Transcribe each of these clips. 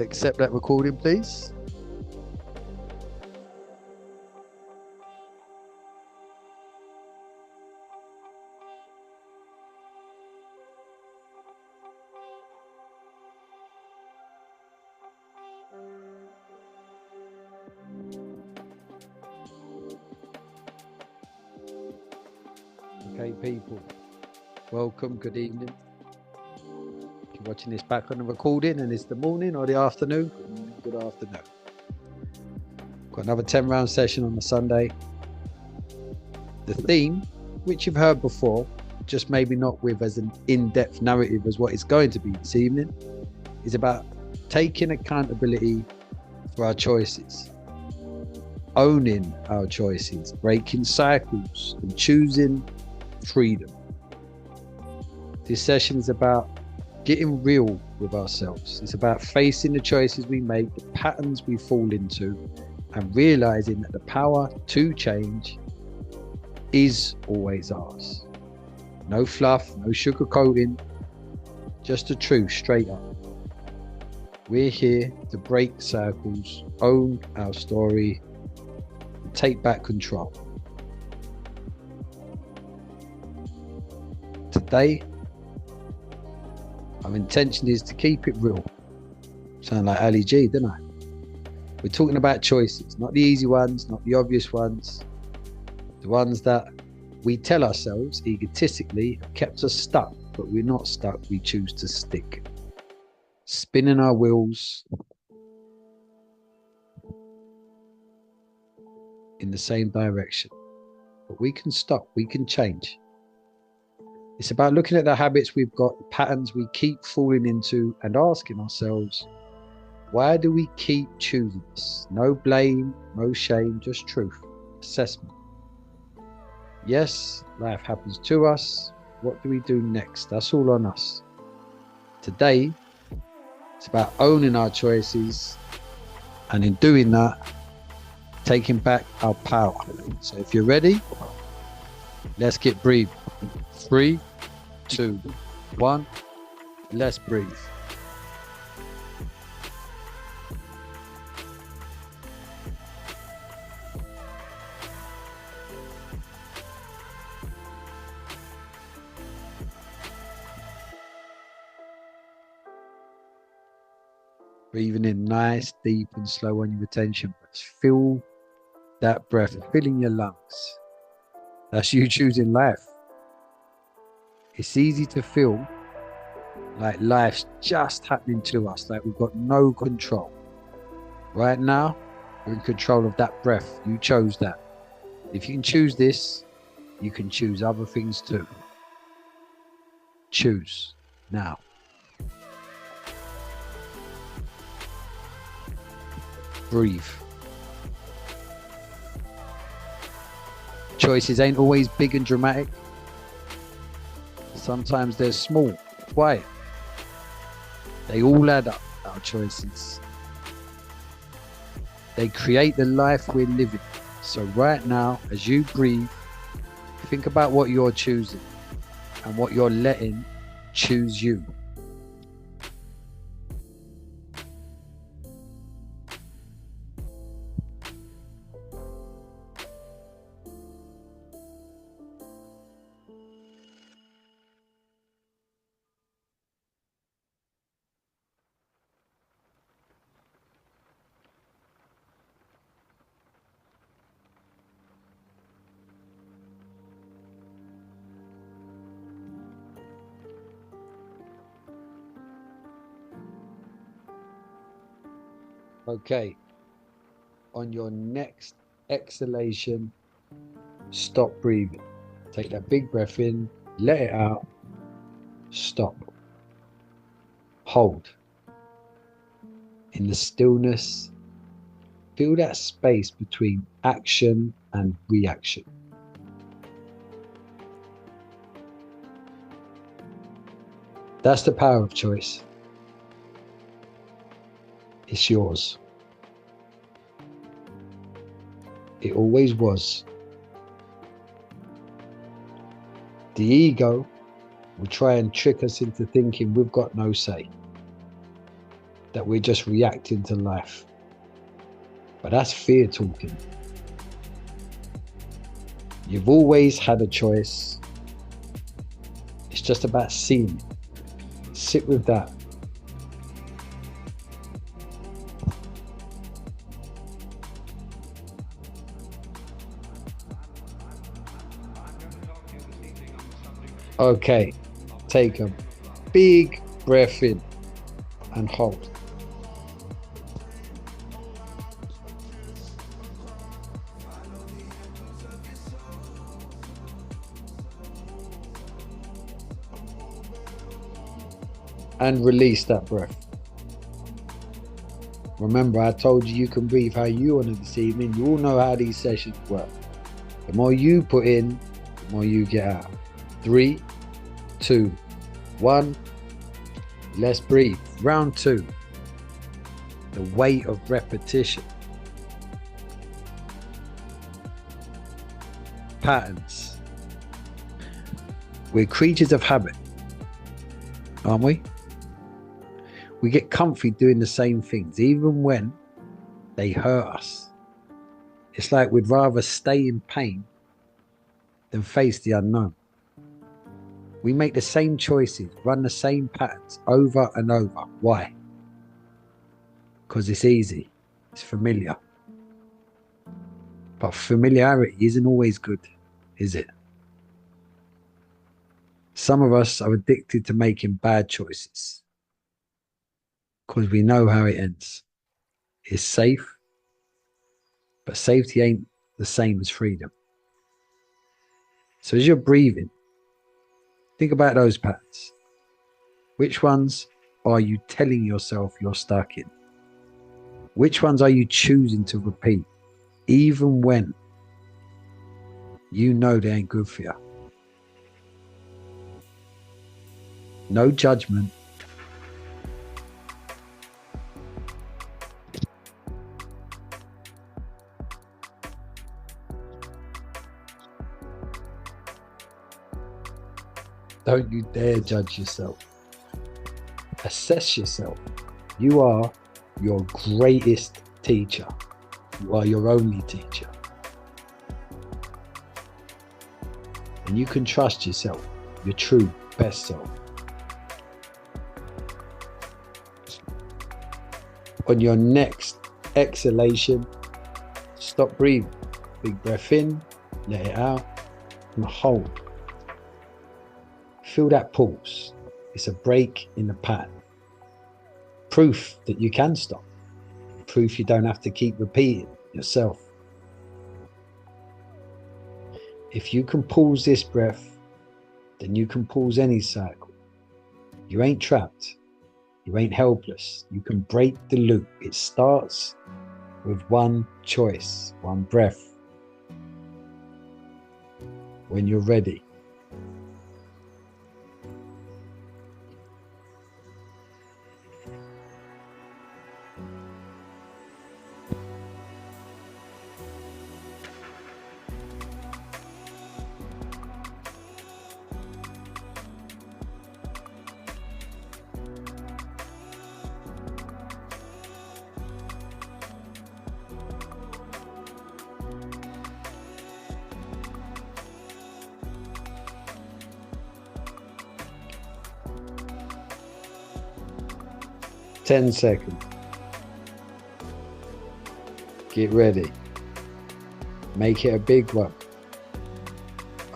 accept that recording, please. Okay, people, welcome, good evening. If you're watching this back on the recording and it's the morning or the afternoon, good afternoon. Got another 10-round session on the Sunday. The theme, which you've heard before, just maybe not with as an in-depth narrative as what it's going to be this evening, is about taking accountability for our choices, owning our choices, breaking cycles, and choosing freedom. This session is about getting real with ourselves. It's about facing the choices we make, the patterns we fall into, and realizing that the power to change is always ours. No fluff, no sugarcoating, just the truth straight up. We're here to break circles, own our story, and take back control. Today, our intention is to keep it real. Sound like Ali G, didn't I? We're talking about choices, not the easy ones, not the obvious ones, the ones that we tell ourselves egotistically have kept us stuck, but we're not stuck, we choose to stick. Spinning our wheels in the same direction. But we can stop, we can change. It's about looking at the habits we've got, the patterns we keep falling into, and asking ourselves, why do we keep choosing this? No blame, no shame, just truth, assessment. Yes, life happens to us. What do we do next? That's all on us. Today, it's about owning our choices, and in doing that, taking back our power. So if you're ready, let's get breathing. 3, 2, 1, let's breathe. Breathing in nice, deep and slow on your retention breaths. Feel that breath filling your lungs. That's you choosing life. It's easy to feel like life's just happening to us, like we've got no control. Right now, you're in control of that breath. You chose that. If you can choose this, you can choose other things too. Choose now. Breathe. Choices ain't always big and dramatic. Sometimes they're small, quiet. They all add up, our choices. They create the life we're living. So right now, as you breathe, think about what you're choosing and what you're letting choose you. Okay, on your next exhalation, stop breathing. Take that big breath in, let it out, stop. Hold. In the stillness, feel that space between action and reaction. That's the power of choice. It's yours. It always was. The ego will try and trick us into thinking we've got no say. that we're just reacting to life. But that's fear talking. You've always had a choice. It's just about seeing it. Sit with that. Okay, take a big breath in and hold. And release that breath. Remember, I told you can breathe how you want it this evening. You all know how these sessions work. The more you put in, the more you get out. 3, 2, 1. Let's breathe. Round 2. The weight of repetition. Patterns. We're creatures of habit, aren't we? We get comfy doing the same things, even when they hurt us. It's like we'd rather stay in pain than face the unknown. We make the same choices, run the same patterns over and over. Why? Because it's easy. It's familiar. But familiarity isn't always good, is it? Some of us are addicted to making bad choices because we know how it ends. It's safe, but safety ain't the same as freedom. So as you're breathing, think about those patterns. Which ones are you telling yourself you're stuck in? Which ones are you choosing to repeat, even when you know they ain't good for you? No judgment. Don't you dare judge yourself. Assess yourself. You are your greatest teacher. You are your only teacher. And you can trust yourself, your true best self. On your next exhalation, stop breathing. Big breath in, let it out, and hold. Feel that pulse. It's a break in the pattern. Proof that you can stop. Proof you don't have to keep repeating yourself. If you can pause this breath, then you can pause any cycle. You ain't trapped. You ain't helpless. You can break the loop. It starts with one choice, one breath. When you're ready. Ten seconds. Get ready. Make it a big one.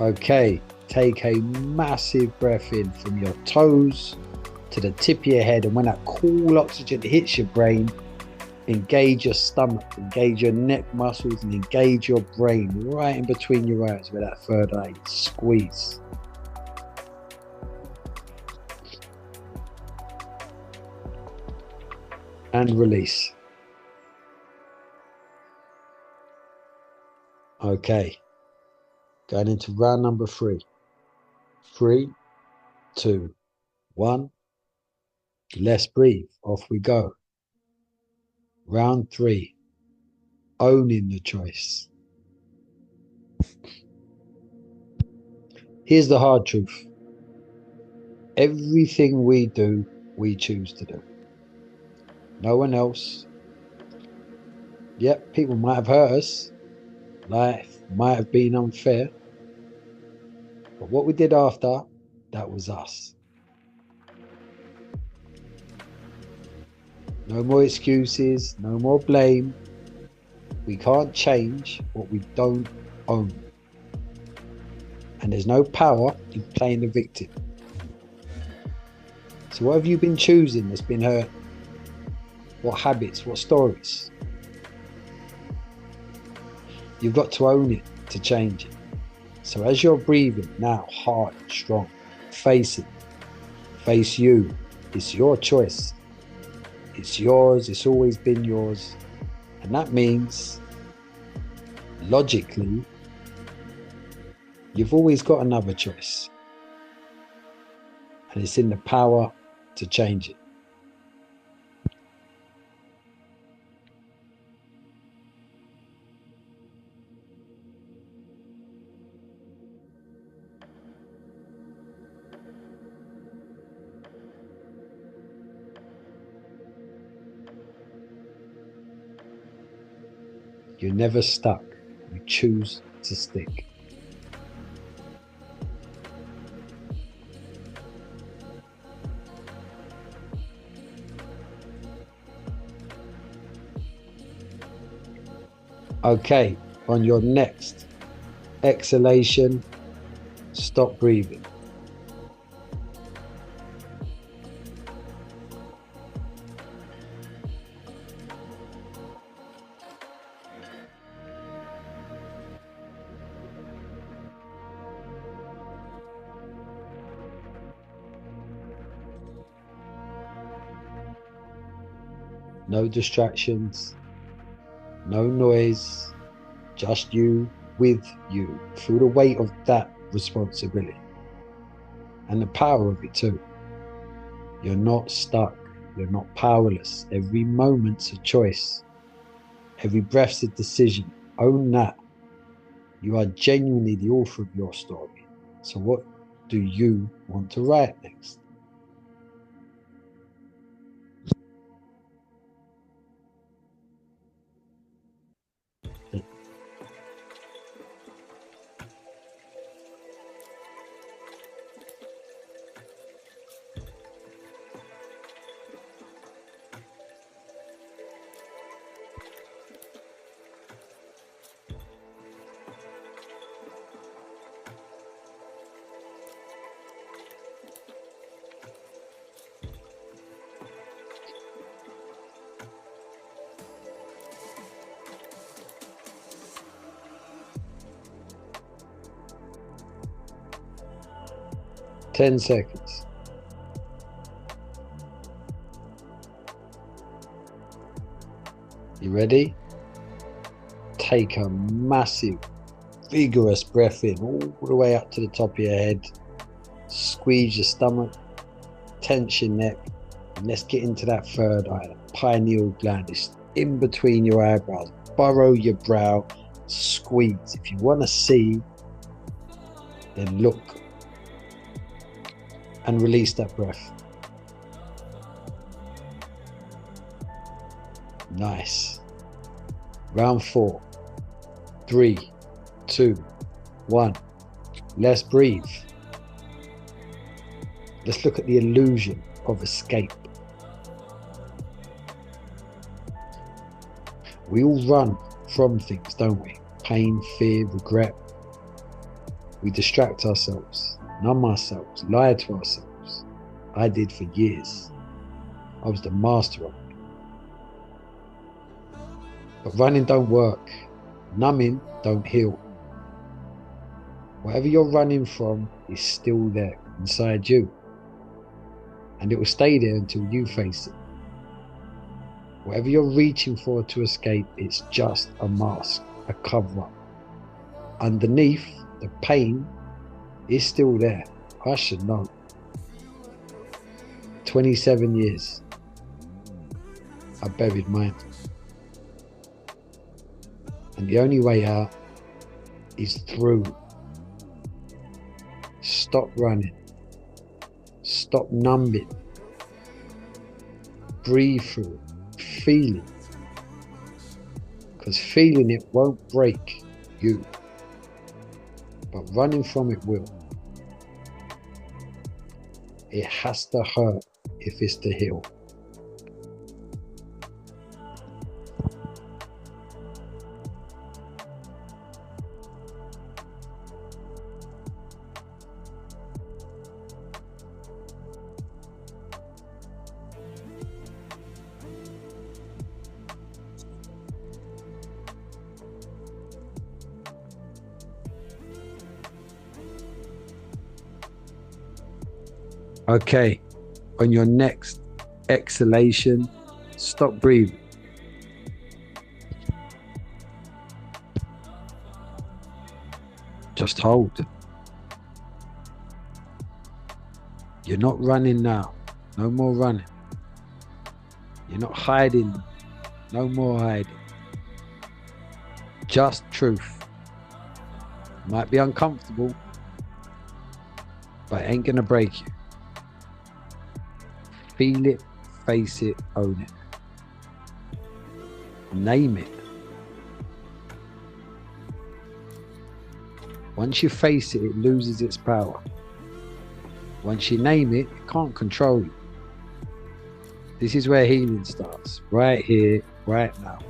Okay, take a massive breath in from your toes to the tip of your head, and when that cool oxygen hits your brain, engage your stomach, engage your neck muscles, and engage your brain right in between your eyes with that third eye. Squeeze. And release. Okay. Going into round number 3. 3, 2, 1. Let's breathe. Off we go. Round 3. Owning the choice. Here's the hard truth. Everything we do, we choose to do. No one else. Yep, people might have hurt us. Life might have been unfair. But what we did after, that was us. No more excuses, no more blame. We can't change what we don't own. And there's no power in playing the victim. So what have you been choosing that's been hurt? What habits, what stories? You've got to own it to change it. So as you're breathing now, hard and strong, face it. Face you. It's your choice. It's yours. It's always been yours. And that means, logically, you've always got another choice. And it's in the power to change it. You're never stuck. You choose to stick. Okay, on your next exhalation, stop breathing. No distractions, no noise, just you with you. Feel the weight of that responsibility and the power of it too. You're not stuck. You're not powerless. Every moment's a choice. Every breath's a decision. Own that. You are genuinely the author of your story. So what do you want to write next? Ten seconds. You ready? Take a massive, vigorous breath in all the way up to the top of your head. Squeeze your stomach, tense your neck, and let's get into that third eye, the pineal gland. It's in between your eyebrows. Burrow your brow, squeeze. If you want to see, then look and release that breath. Nice. Round 4. 3, 2, 1. Let's breathe. Let's look at the illusion of escape. We all run from things, don't we? Pain, fear, regret. We distract ourselves, numb ourselves, lie to ourselves. I did for years. I was the master of it. But running don't work. Numbing don't heal. Whatever you're running from is still there inside you. And it will stay there until you face it. Whatever you're reaching for to escape, it's just a mask, a cover-up. Underneath, the pain is still there. I should know. 27 years. I buried mine. And the only way out is through. Stop running. Stop numbing. Breathe through it. feeling, because feeling it won't break you, but running from it will. It has to hurt if it's to heal. Okay, on your next exhalation, stop breathing. Just hold. You're not running now. No more running. You're not hiding. No more hiding. Just truth. Might be uncomfortable, but it ain't gonna break you. Feel it, face it, own it. Name it. Once you face it, it loses its power. Once you name it, it can't control you. This is where healing starts. Right here, right now.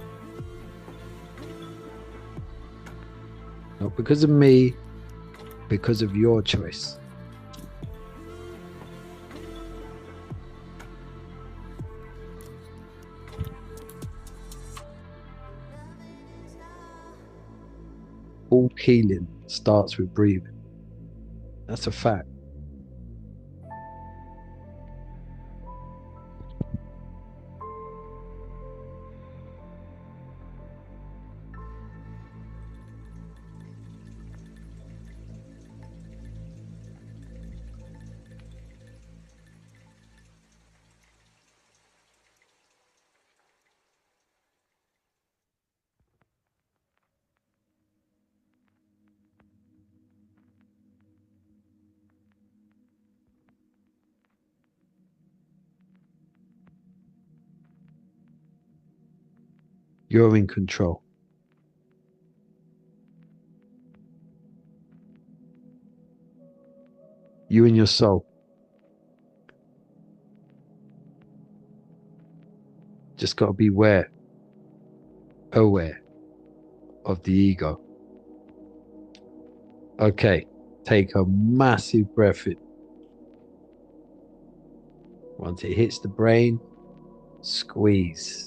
Not because of me, because of your choice. All healing starts with breathing. That's a fact. You're in control. You and your soul. Just got to be aware of the ego. Okay, take a massive breath in. Once it hits the brain, squeeze.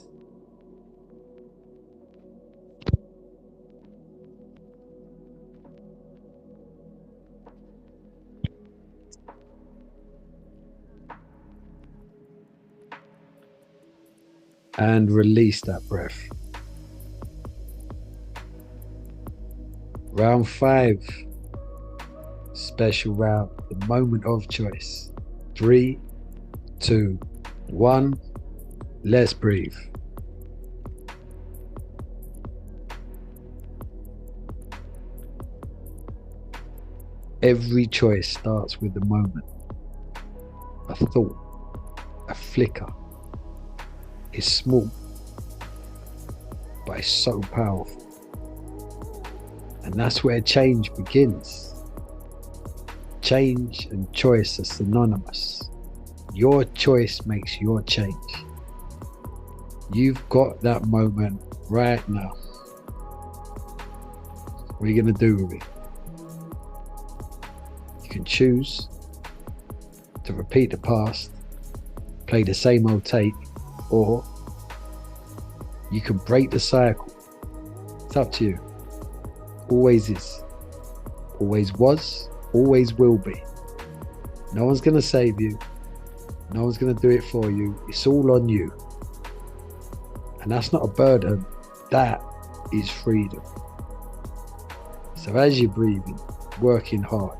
And release that breath. Round 5, special round, the moment of choice. 3, 2, 1, let's breathe. Every choice starts with the moment. A thought, a flicker. It's small, but it's so powerful. And that's where change begins. Change and choice are synonymous. Your choice makes your change. You've got that moment right now. What are you going to do with it? You can choose to repeat the past, play the same old tape, or you can break the cycle. It's up to you. Always is. Always was. Always will be. No one's going to save you. No one's going to do it for you. It's all on you. And that's not a burden. That is freedom. So as you're breathing, working hard,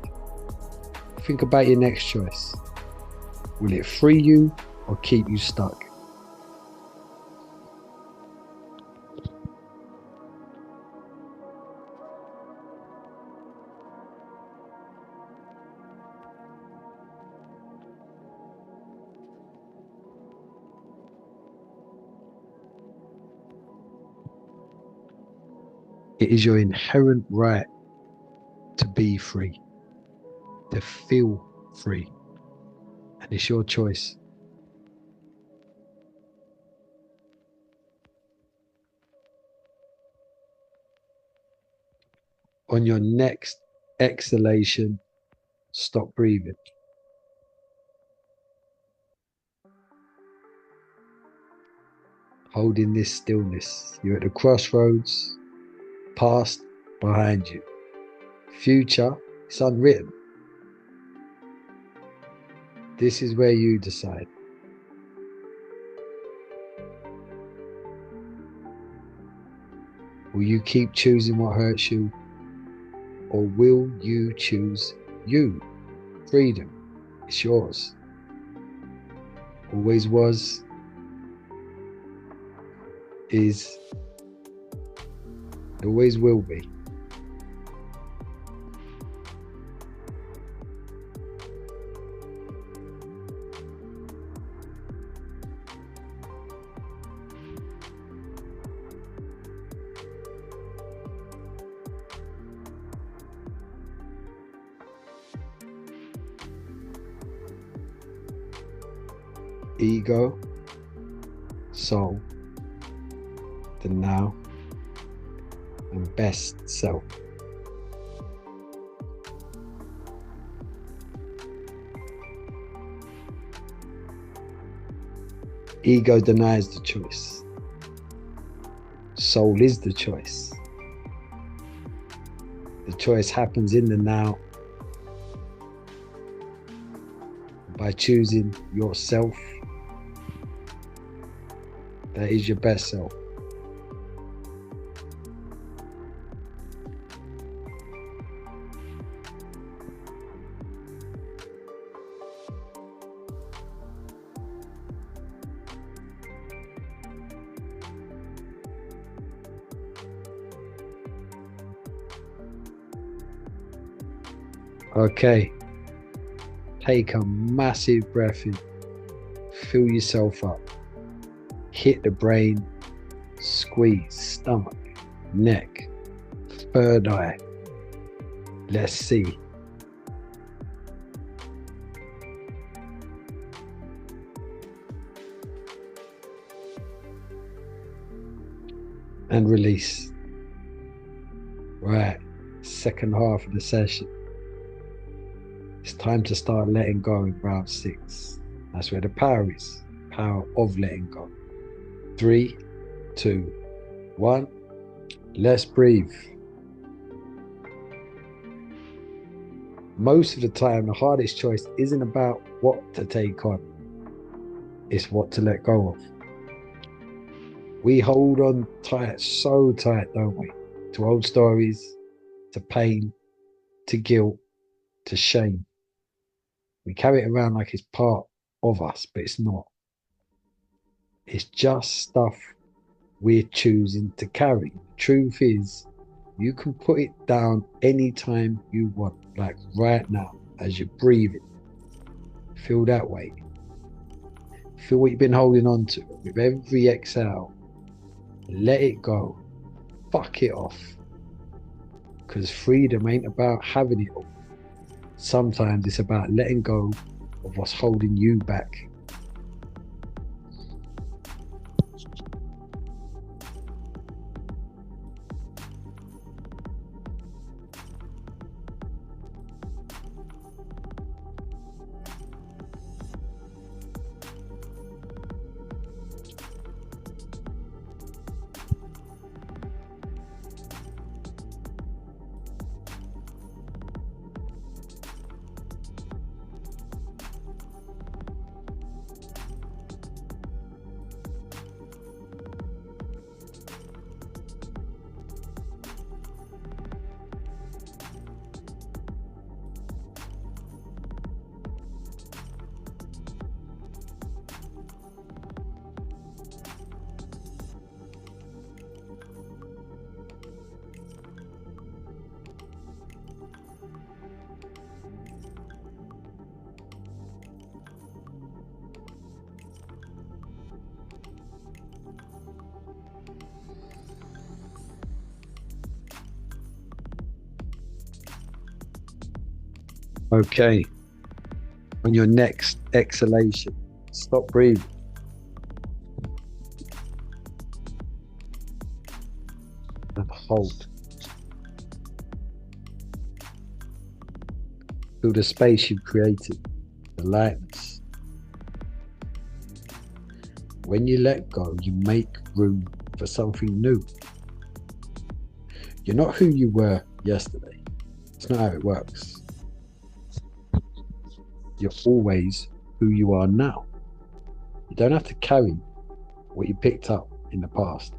think about your next choice. Will it free you or keep you stuck? It is your inherent right to be free, to feel free. And it's your choice. On your next exhalation, stop breathing. Holding this stillness. You're at the crossroads, past, behind you. Future, it's unwritten. This is where you decide. Will you keep choosing what hurts you? Or will you choose you? Freedom, it's yours. Always was, is, always will be. Ego, soul, the now, and best self. Ego denies the choice. Soul is the choice. The choice happens in the now by choosing yourself. That is your best self. Okay, take a massive breath in, fill yourself up, hit the brain, squeeze, stomach, neck, third eye. Let's see. And release. Right, second half of the session. It's time to start letting go in round 6. That's where the power is. Power of letting go. 3, 2, 1. Let's breathe. Most of the time, the hardest choice isn't about what to take on. It's what to let go of. We hold on tight, so tight, don't we? To old stories, to pain, to guilt, to shame. We carry it around like it's part of us, but it's not. It's just stuff we're choosing to carry. The truth is, you can put it down anytime you want, like right now, as you're breathing. Feel that weight. Feel what you've been holding on to. With every exhale, let it go. Fuck it off. Because freedom ain't about having it all. Sometimes it's about letting go of what's holding you back. Okay. On your next exhalation, stop breathing. And hold. Feel the space you've created, the lightness. When you let go, you make room for something new. You're not who you were yesterday. It's not how it works. You're always who you are now. You don't have to carry what you picked up in the past.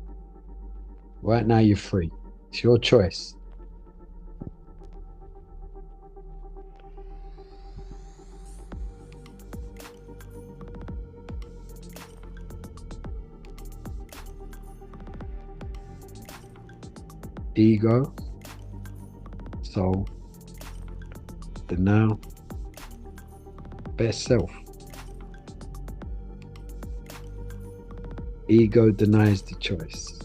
Right now, you're free. It's your choice. Ego, soul, the now, best self. Ego denies the choice.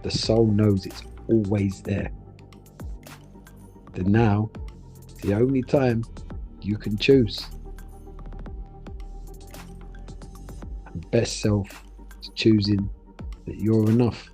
The soul knows it's always there. The now is the only time you can choose. And best self is choosing that you're enough.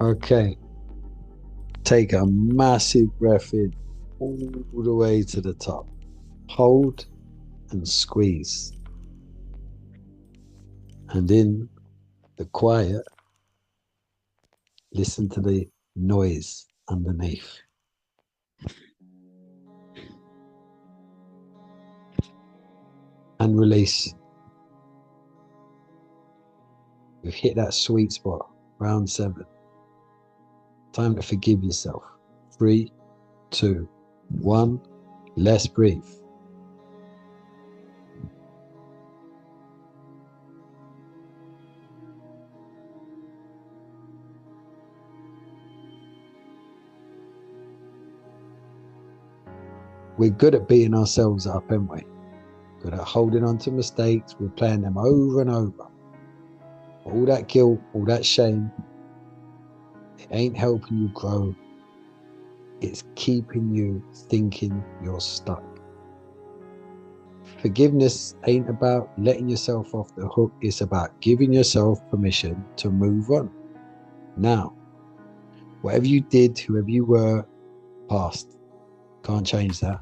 Okay, take a massive breath in all the way to the top. Hold and squeeze. And in the quiet, listen to the noise underneath. And release. You've hit that sweet spot, round 7. Time to forgive yourself. 3, 2, 1. Let's breathe. We're good at beating ourselves up, aren't we? Good at holding on to mistakes. We're playing them over and over. All that guilt, all that shame, it ain't helping you grow. It's keeping you thinking you're stuck. Forgiveness ain't about letting yourself off the hook. It's about giving yourself permission to move on. Now, whatever you did, whoever you were, past. Can't change that.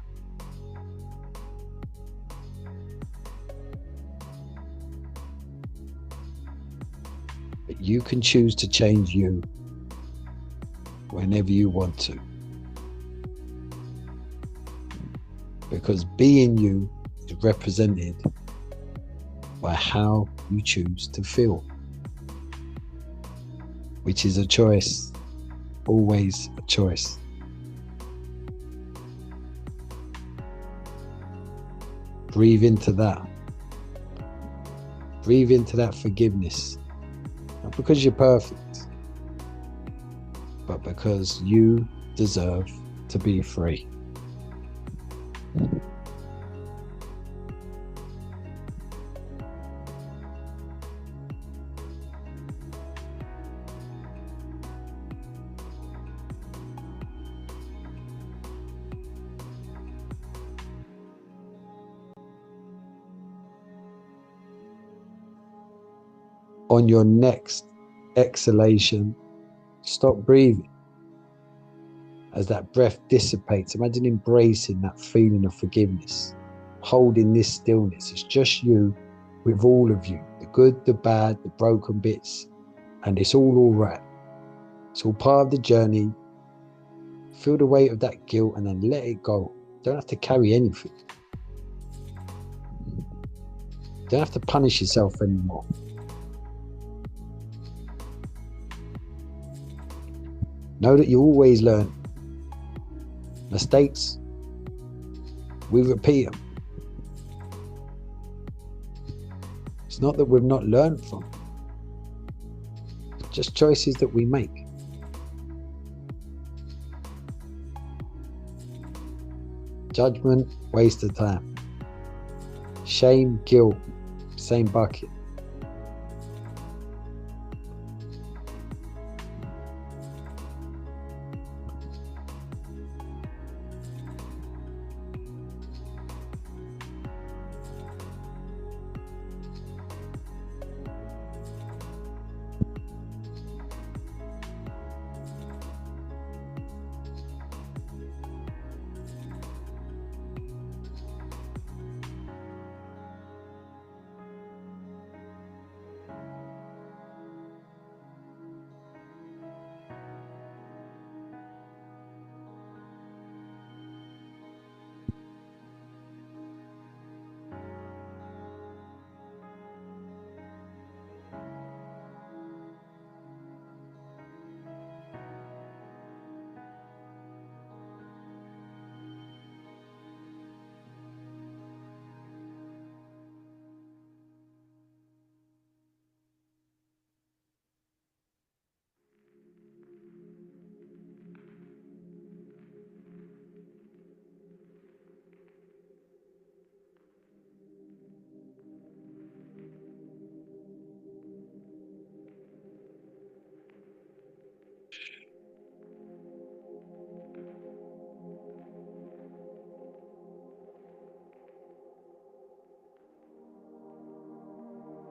But you can choose to change you whenever you want to. Because being you is represented by how you choose to feel, which is a choice, always a choice. Breathe into that. Breathe into that forgiveness. Not because you're perfect, but because you deserve to be free. On your next exhalation, stop breathing. As that breath dissipates, imagine embracing that feeling of forgiveness, holding this stillness. It's just you with all of you, the good, the bad, the broken bits, and it's all right. It's all part of the journey. Feel the weight of that guilt and then let it go. Don't have to carry anything. Don't have to punish yourself anymore. Know that you always learn. Mistakes, we repeat them. It's not that we've not learned from them. It's just choices that we make. Judgment, waste of time. Shame, guilt, same bucket.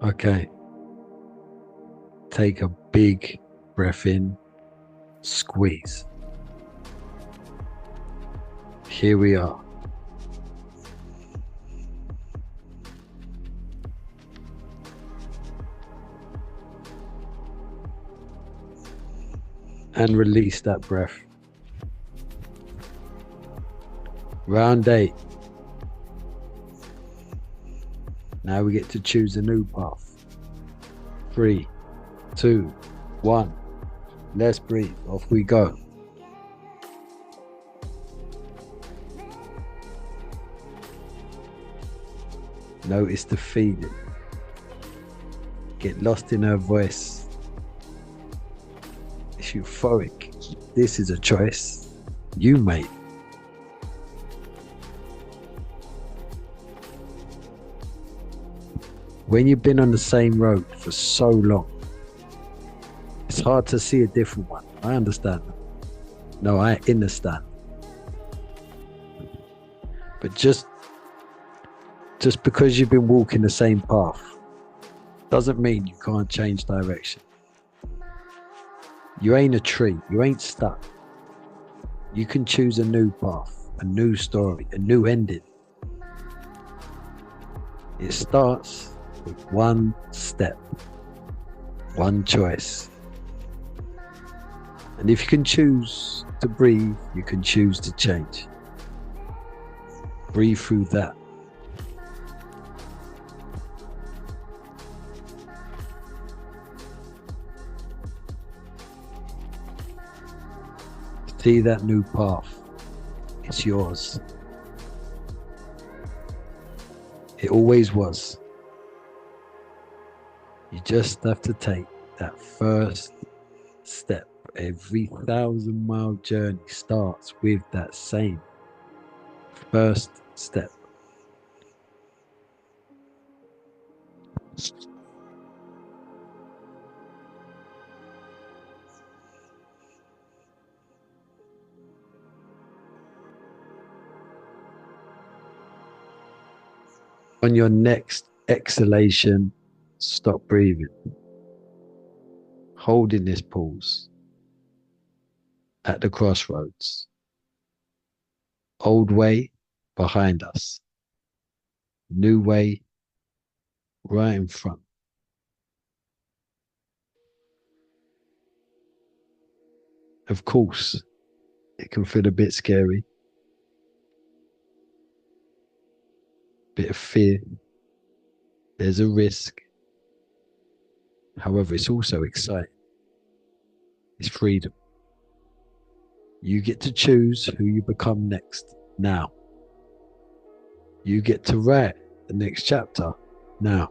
Okay. Take a big breath in, squeeze. Here we are. And release that breath. Round 8. Now we get to choose a new path. 3, 2, 1. Let's breathe. Off we go. Notice the feeling. Get lost in her voice. It's euphoric. This is a choice you made. When you've been on the same road for so long, it's hard to see a different one. I understand that. No, I understand. But just because you've been walking the same path doesn't mean you can't change direction. You ain't a tree. You ain't stuck. You can choose a new path, a new story, a new ending. It starts with one step, one choice. And if you can choose to breathe, you can choose to change. Breathe through that. See that new path. It's yours. It always was. You just have to take that first step. Every 1,000-mile journey starts with that same first step. On your next exhalation, stop breathing. Holding this pause at the crossroads. Old way behind us. New way right in front. Of course, it can feel a bit scary, bit of fear. There's a risk. However, it's also exciting. It's freedom. You get to choose who you become next now. You get to write the next chapter now.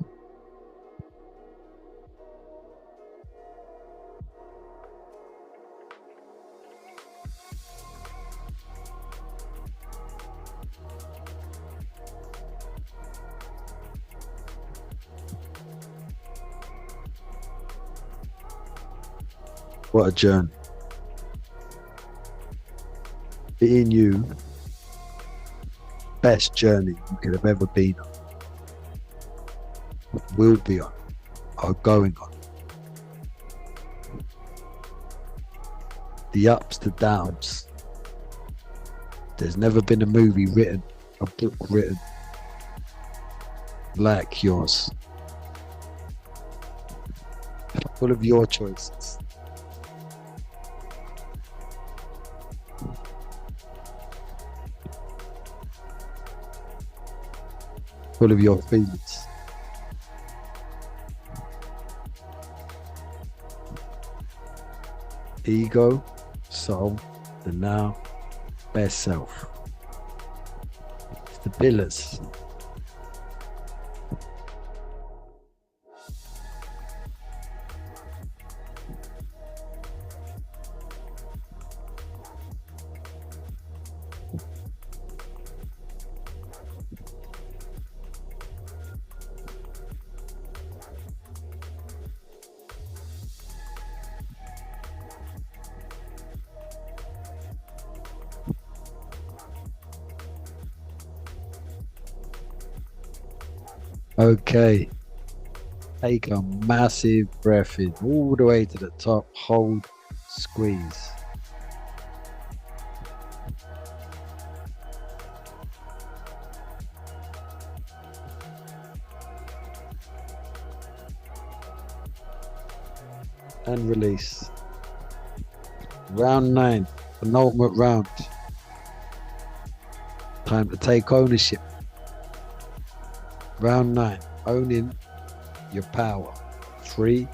What a journey. Being you, best journey you could have ever been on, will be on, are going on. The ups, the downs. There's never been a movie written, a book written like yours. Full of your choices. Full of your feelings. Ego, soul, the now, best self. It's the pillars. Okay, take a massive breath in all the way to the top, hold, squeeze. And release. Round 9, penultimate round. Time to take ownership. Round 9, owning your power. 3,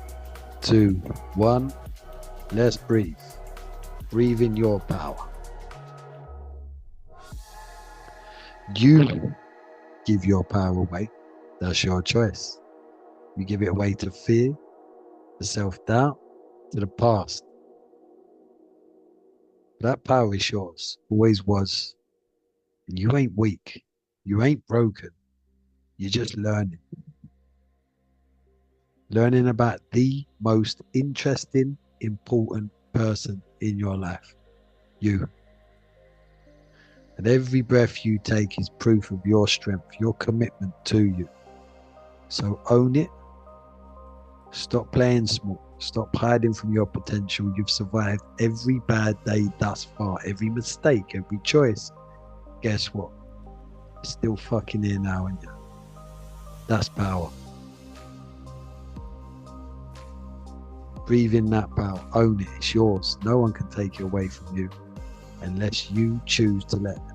2, 1. Let's breathe. Breathe in your power. You give your power away. That's your choice. You give it away to fear, to self-doubt, to the past. That power is yours. Always was. And you ain't weak. You ain't broken. You're just learning. Learning about the most interesting, important person in your life. You. And every breath you take is proof of your strength, your commitment to you. So own it. Stop playing small. Stop hiding from your potential. You've survived every bad day thus far, every mistake, every choice. Guess what? It's still fucking here now, and that's power. Breathe in that power. Own it. It's yours. No one can take it away from you unless you choose to let them.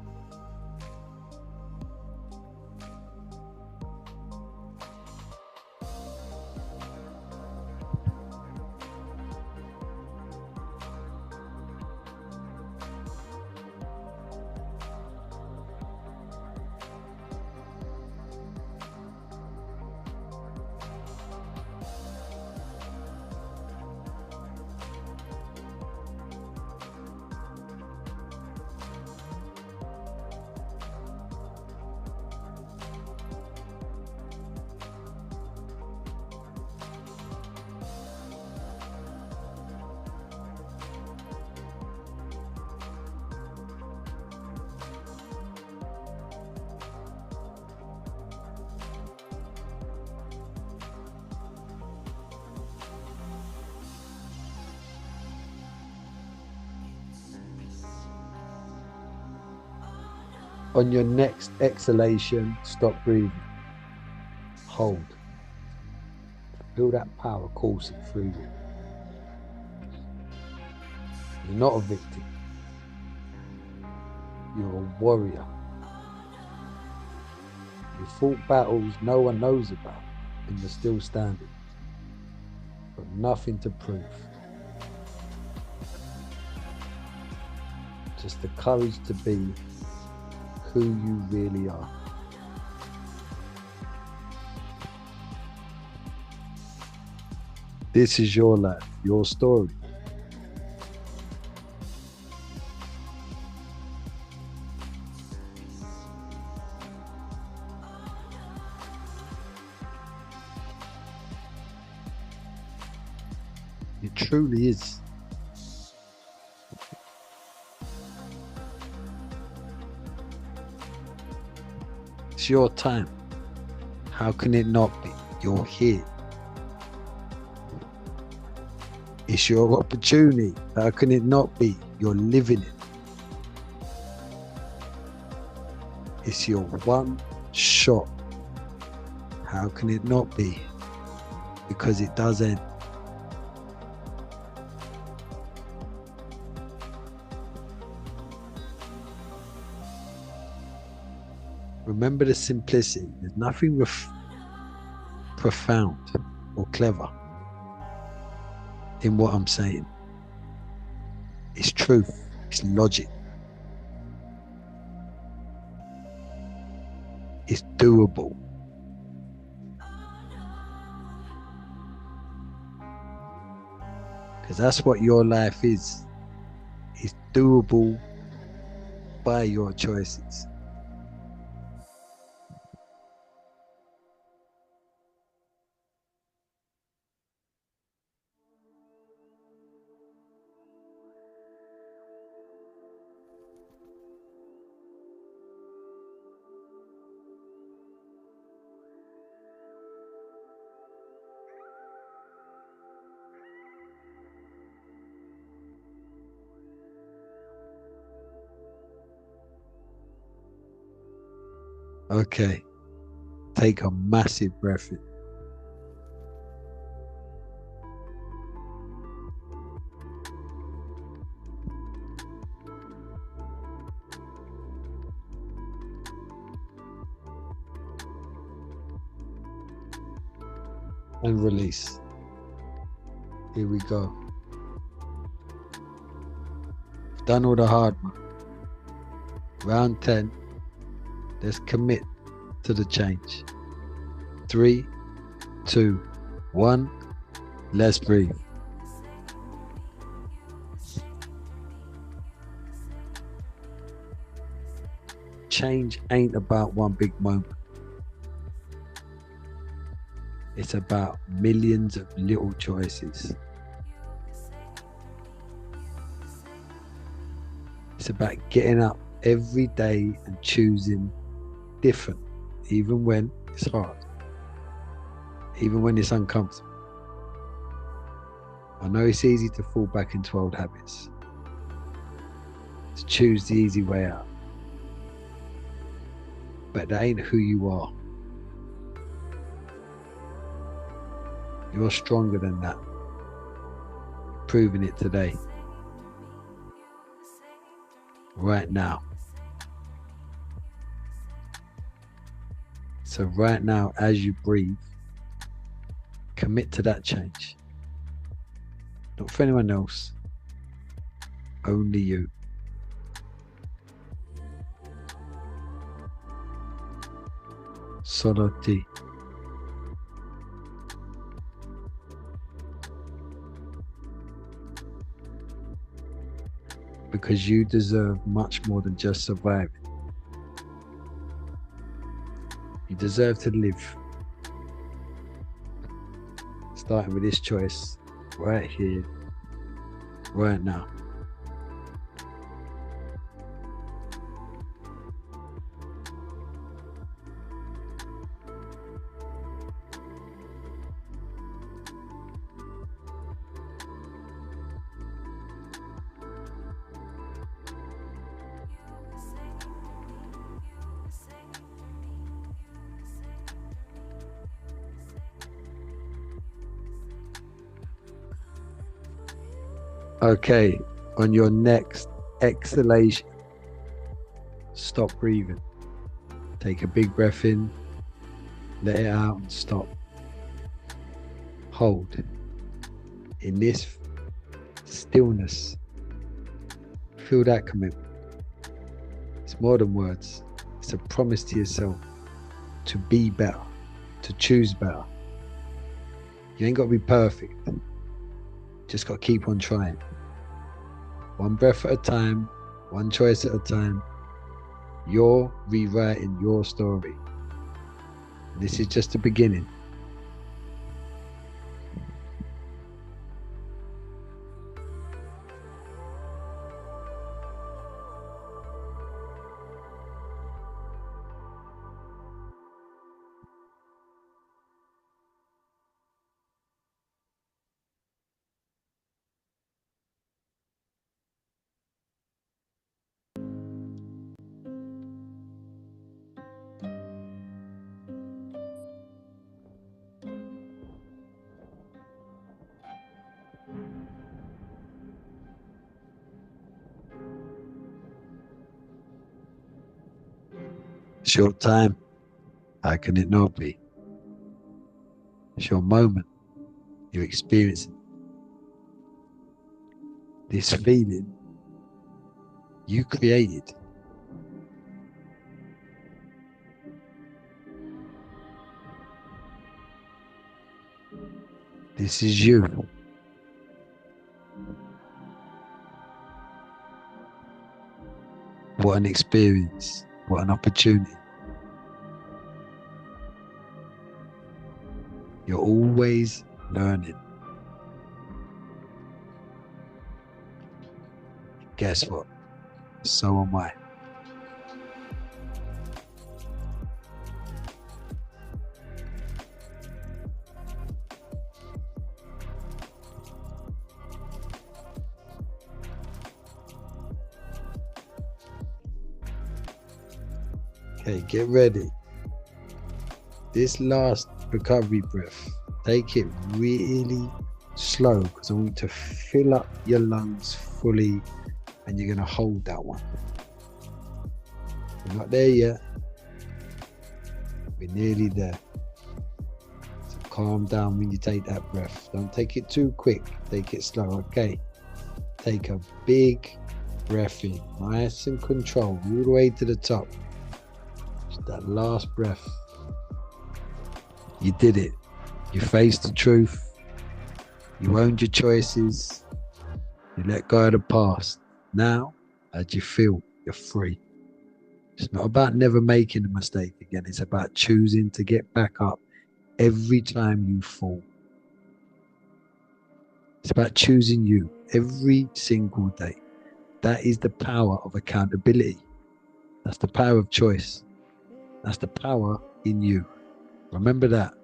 On your next exhalation, stop breathing. Hold. Feel that power coursing through you. You're not a victim. You're a warrior. You fought battles no one knows about, and you're still standing. But nothing to prove. Just the courage to be who you really are. This is your life, your story. It truly is. It's your time. How can it not be? You're here. It's your opportunity. How can it not be? You're living it. It's your one shot. How can it not be? Because it does end. Remember the simplicity. There's nothing profound or clever in what I'm saying. It's truth. It's logic. It's doable. Because that's what your life is. It's doable by your choices. Okay, take a massive breath in. And release. Here we go. We've done all the hard work. Round 10. Let's commit to the change. 3, 2, 1. Let's breathe. Change ain't about one big moment. It's about millions of little choices. It's about getting up every day and choosing different, even when it's hard, even when it's uncomfortable. I know it's easy to fall back into old habits, to choose the easy way out, but that ain't who you are. You're stronger than that. You're proving it today, right now. So right now, as you breathe, commit to that change. Not for anyone else, only you. Solo ti. Because you deserve much more than just surviving. You deserve to live. Starting with this choice right here, right now. Okay, on your next exhalation, stop breathing. Take a big breath in, let it out and stop. Hold. In this stillness, feel that commitment. It's more than words. It's a promise to yourself to be better, to choose better. You ain't got to be perfect. Just got to keep on trying. One breath at a time, one choice at a time. You're rewriting your story. This is just the beginning. It's your time. How can it not be? It's your moment. You're experiencing this feeling you created. This is you. What an experience. What an opportunity. You're always learning. Guess what? So am I. Okay, get ready. This last recovery breath, take it really slow because I want you to fill up your lungs fully and you're going to hold that one. We're not there yet. We're nearly there. So calm down when you take that breath. Don't take it too quick. Take it slow, okay? Take a big breath in, nice and controlled, all the way to the top. Just that last breath. You did it. You faced the truth. You owned your choices. You let go of the past. Now, how do you feel? You're free. It's not about never making a mistake again. It's about choosing to get back up every time you fall. It's about choosing you every single day. That is the power of accountability. That's the power of choice. That's the power in you. Remember that.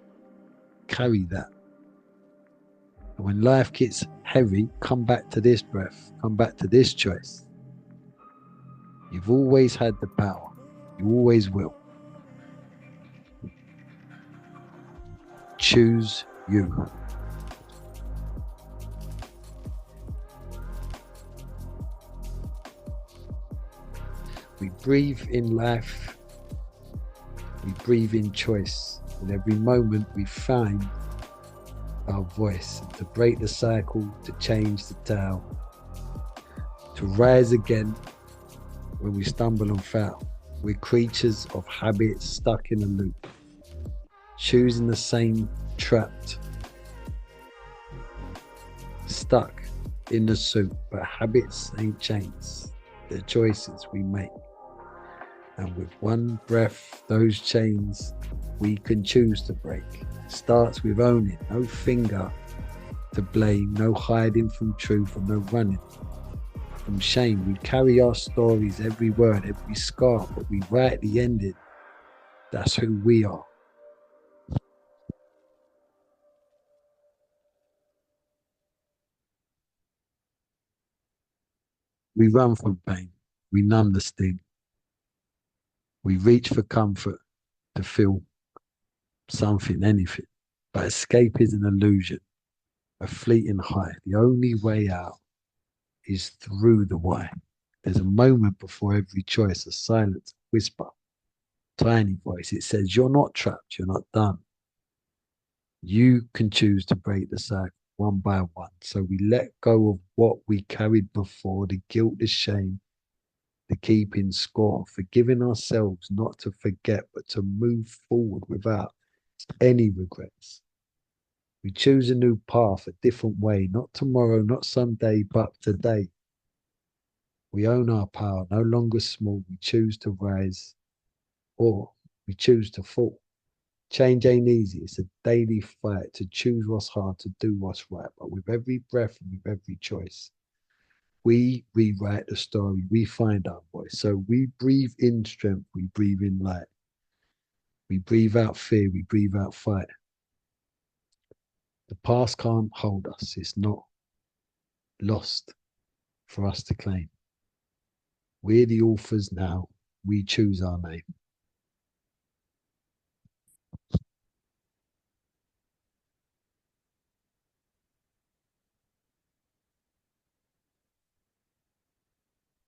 Carry that. And when life gets heavy, come back to this breath. Come back to this choice. You've always had the power. You always will. Choose you. We breathe in life. We breathe in choice. In every moment we find our voice to break the cycle, to change the tale, to rise again when we stumble and fail. We're creatures of habit stuck in a loop, choosing the same trapped, stuck in the soup, but habits ain't chains. They're choices we make. And with one breath, those chains we can choose to break. It starts with owning, no finger to blame, no hiding from truth, and no running from shame. We carry our stories, every word, every scar, but we write the ending. That's who we are. We run from pain. We numb the sting. We reach for comfort to feel something, anything. But escape is an illusion, a fleeting high. The only way out is through the why. There's a moment before every choice, a silent whisper, tiny voice. It says, you're not trapped, you're not done. You can choose to break the cycle one by one. So we let go of what we carried before, the guilt, the shame, the keeping score, forgiving ourselves not to forget, but to move forward without any regrets. We choose a new path, a different way, not tomorrow, not someday, but today. We own our power, no longer small. We choose to rise or we choose to fall. Change ain't easy. It's a daily fight to choose what's hard, to do what's right. But with every breath and with every choice, we rewrite the story. We find our voice. So we breathe in strength. We breathe in light. We breathe out fear. We breathe out fight. The past can't hold us. It's not lost for us to claim. We're the authors now. We choose our name.